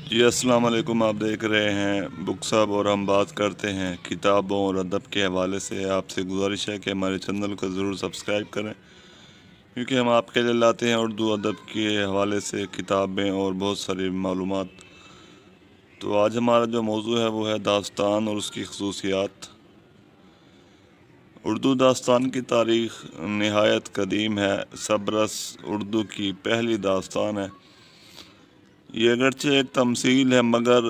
جی السلام علیکم، آپ دیکھ رہے ہیں بک صاحب اور ہم بات کرتے ہیں کتابوں اور ادب کے حوالے سے۔ آپ سے گزارش ہے کہ ہمارے چینل کو ضرور سبسکرائب کریں، کیونکہ ہم آپ کے لیے لاتے ہیں اردو ادب کے حوالے سے کتابیں اور بہت ساری معلومات۔ تو آج ہمارا جو موضوع ہے وہ ہے داستان اور اس کی خصوصیات۔ اردو داستان کی تاریخ نہایت قدیم ہے۔ صبرس اردو کی پہلی داستان ہے۔ یہ اگرچہ ایک تمثیل ہے مگر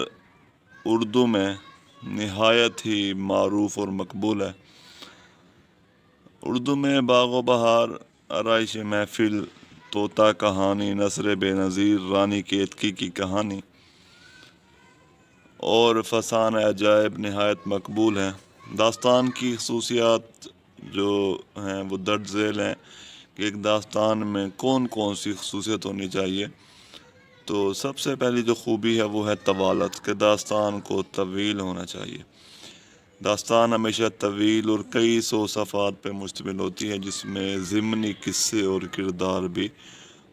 اردو میں نہایت ہی معروف اور مقبول ہے۔ اردو میں باغ و بہار، آرائش محفل، طوطا کہانی، نثر بے نظیر، رانی کیتکی کی کہانی اور فسانہ عجائب نہایت مقبول ہیں۔ داستان کی خصوصیات جو ہیں وہ درج ذیل ہیں کہ ایک داستان میں کون کون سی خصوصیت ہونی چاہیے۔ تو سب سے پہلی جو خوبی ہے وہ ہے طوالت، کہ داستان کو طویل ہونا چاہیے۔ داستان ہمیشہ طویل اور کئی سو صفحات پہ مشتمل ہوتی ہے، جس میں ضمنی قصے اور کردار بھی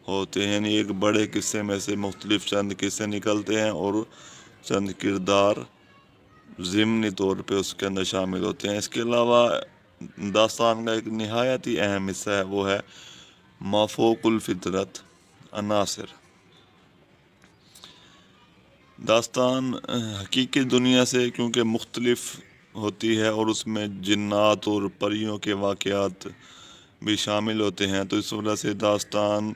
ہوتے ہیں، یعنی ایک بڑے قصے میں سے مختلف چند قصے نکلتے ہیں اور چند کردار ضمنی طور پہ اس کے اندر شامل ہوتے ہیں۔ اس کے علاوہ داستان کا ایک نہایت ہی اہم حصہ ہے وہ ہے مافوق الفطرت عناصر۔ داستان حقیقی دنیا سے کیونکہ مختلف ہوتی ہے اور اس میں جنات اور پریوں کے واقعات بھی شامل ہوتے ہیں، تو اس وجہ سے داستان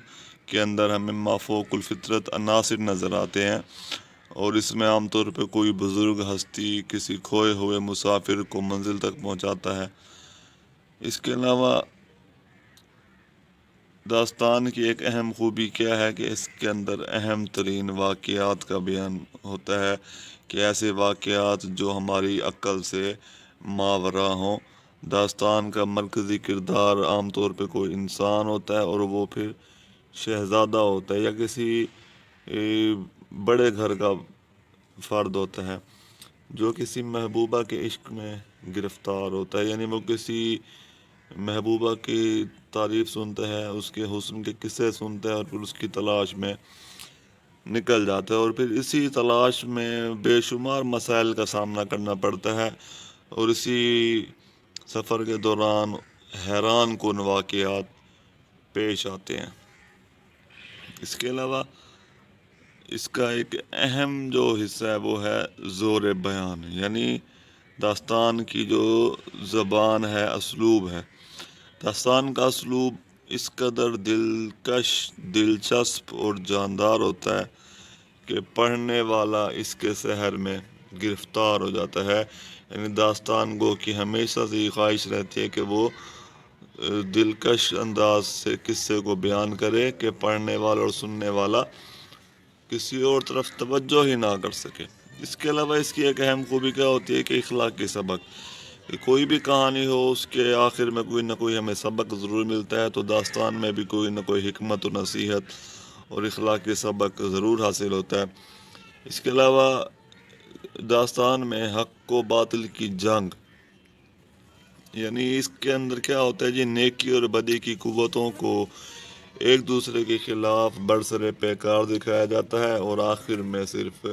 کے اندر ہمیں مافوق الفطرت عناصر نظر آتے ہیں، اور اس میں عام طور پہ کوئی بزرگ ہستی کسی کھوئے ہوئے مسافر کو منزل تک پہنچاتا ہے۔ اس کے علاوہ داستان کی ایک اہم خوبی کیا ہے کہ اس کے اندر اہم ترین واقعات کا بیان ہوتا ہے، کہ ایسے واقعات جو ہماری عقل سے ماوراء ہوں۔ داستان کا مرکزی کردار عام طور پہ کوئی انسان ہوتا ہے، اور وہ پھر شہزادہ ہوتا ہے یا کسی بڑے گھر کا فرد ہوتا ہے جو کسی محبوبہ کے عشق میں گرفتار ہوتا ہے، یعنی وہ کسی محبوبہ کی تعریف سنتا ہے، اس کے حسن کے قصے سنتا ہے اور پھر اس کی تلاش میں نکل جاتا ہے، اور پھر اسی تلاش میں بے شمار مسائل کا سامنا کرنا پڑتا ہے، اور اسی سفر کے دوران حیران کن واقعات پیش آتے ہیں۔ اس کے علاوہ اس کا ایک اہم جو حصہ ہے وہ ہے زور بیان، یعنی داستان کی جو زبان ہے، اسلوب ہے۔ داستان کا اسلوب اس قدر دلکش، دلچسپ اور جاندار ہوتا ہے کہ پڑھنے والا اس کے سحر میں گرفتار ہو جاتا ہے، یعنی داستان گو کی ہمیشہ سے یہ خواہش رہتی ہے کہ وہ دلکش انداز سے قصے کو بیان کرے کہ پڑھنے والا اور سننے والا کسی اور طرف توجہ ہی نہ کر سکے۔ اس کے علاوہ اس کی ایک اہم خوبی کیا ہوتی ہے کہ اخلاقی سبق، کہ کوئی بھی کہانی ہو اس کے آخر میں کوئی نہ کوئی ہمیں سبق ضرور ملتا ہے، تو داستان میں بھی کوئی نہ کوئی حکمت و نصیحت اور اخلاقی سبق ضرور حاصل ہوتا ہے۔ اس کے علاوہ داستان میں حق و باطل کی جنگ، یعنی اس کے اندر کیا ہوتا ہے جی، نیکی اور بدی کی قوتوں کو ایک دوسرے کے خلاف برسر پیکار دکھایا جاتا ہے، اور آخر میں صرف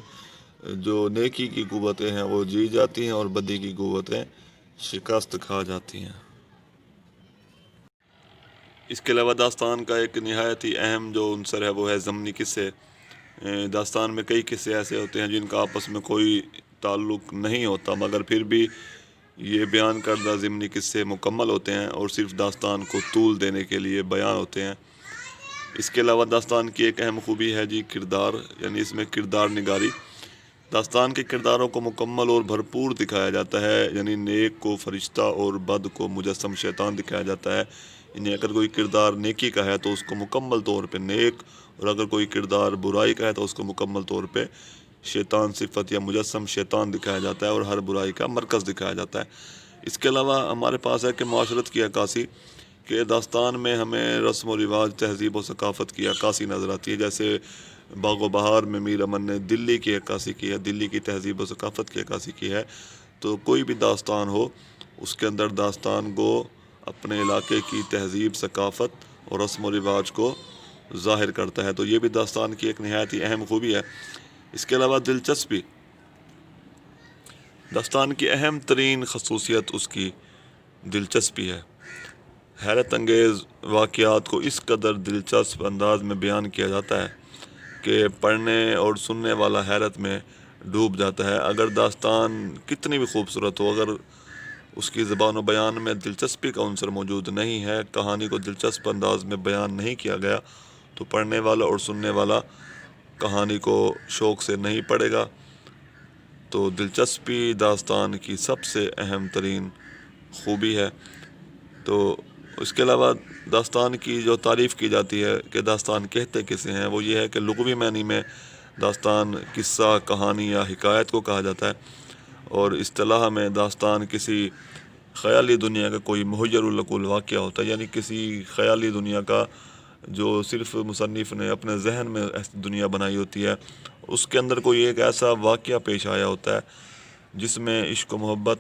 جو نیکی کی قوتیں ہیں وہ جی جاتی ہیں اور بدی کی قوتیں شکست کھا جاتی ہیں۔ اس کے علاوہ داستان کا ایک نہایت ہی اہم جو عنصر ہے وہ ہے ضمنی قصے۔ داستان میں کئی قصے ایسے ہوتے ہیں جن کا آپس میں کوئی تعلق نہیں ہوتا، مگر پھر بھی یہ بیان کردہ ضمنی قصے مکمل ہوتے ہیں اور صرف داستان کو طول دینے کے لیے بیان ہوتے ہیں۔ اس کے علاوہ داستان کی ایک اہم خوبی ہے جی کردار، یعنی اس میں کردار نگاری۔ داستان کے کرداروں کو مکمل اور بھرپور دکھایا جاتا ہے، یعنی نیک کو فرشتہ اور بد کو مجسم شیطان دکھایا جاتا ہے، یعنی اگر کوئی کردار نیکی کا ہے تو اس کو مکمل طور پہ نیک، اور اگر کوئی کردار برائی کا ہے تو اس کو مکمل طور پہ شیطان صفت یا مجسم شیطان دکھایا جاتا ہے، اور ہر برائی کا مرکز دکھایا جاتا ہے۔ اس کے علاوہ ہمارے پاس ہے کہ معاشرت کی عکاسی، کہ داستان میں ہمیں رسم و رواج، تہذیب و ثقافت کی عکاسی نظر آتی ہے، جیسے باغ و بہار میں میر امن نے دلی کی عکاسی کی ہے، دلی کی تہذیب و ثقافت کی عکاسی کی ہے۔ تو کوئی بھی داستان ہو اس کے اندر داستان کو اپنے علاقے کی تہذیب، ثقافت اور رسم و رواج کو ظاہر کرتا ہے، تو یہ بھی داستان کی ایک نہایت ہی اہم خوبی ہے۔ اس کے علاوہ دلچسپی، داستان کی اہم ترین خصوصیت اس کی دلچسپی ہے۔ حیرت انگیز واقعات کو اس قدر دلچسپ انداز میں بیان کیا جاتا ہے کہ پڑھنے اور سننے والا حیرت میں ڈوب جاتا ہے۔ اگر داستان کتنی بھی خوبصورت ہو، اگر اس کی زبان و بیان میں دلچسپی کا عنصر موجود نہیں ہے، کہانی کو دلچسپ انداز میں بیان نہیں کیا گیا، تو پڑھنے والا اور سننے والا کہانی کو شوق سے نہیں پڑھے گا۔ تو دلچسپی داستان کی سب سے اہم ترین خوبی ہے۔ تو اس کے علاوہ داستان کی جو تعریف کی جاتی ہے کہ داستان کہتے کسے ہیں، وہ یہ ہے کہ لغوی معنی میں داستان قصہ، کہانی یا حکایت کو کہا جاتا ہے، اور اصطلاح میں داستان کسی خیالی دنیا کا کوئی محیر العقول واقعہ ہوتا ہے، یعنی کسی خیالی دنیا کا جو صرف مصنف نے اپنے ذہن میں دنیا بنائی ہوتی ہے، اس کے اندر کوئی ایک ایسا واقعہ پیش آیا ہوتا ہے جس میں عشق و محبت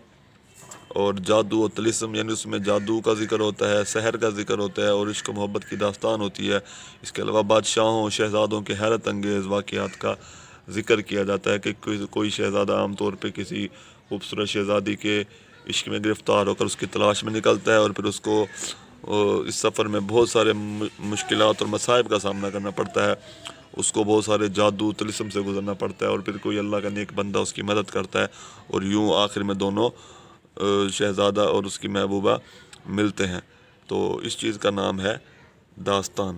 اور جادو و طلسم، یعنی اس میں جادو کا ذکر ہوتا ہے، سحر کا ذکر ہوتا ہے اور عشق و محبت کی داستان ہوتی ہے۔ اس کے علاوہ بادشاہوں، شہزادوں کے حیرت انگیز واقعات کا ذکر کیا جاتا ہے کہ کوئی شہزادہ عام طور پہ کسی خوبصورت شہزادی کے عشق میں گرفتار ہو کر اس کی تلاش میں نکلتا ہے، اور پھر اس کو اس سفر میں بہت سارے مشکلات اور مصائب کا سامنا کرنا پڑتا ہے، اس کو بہت سارے جادو طلسم سے گزرنا پڑتا ہے، اور پھر کوئی اللہ کا نیک بندہ اس کی مدد کرتا ہے، اور یوں آخر میں دونوں شہزادہ اور اس کی محبوبہ ملتے ہیں۔ تو اس چیز کا نام ہے داستان۔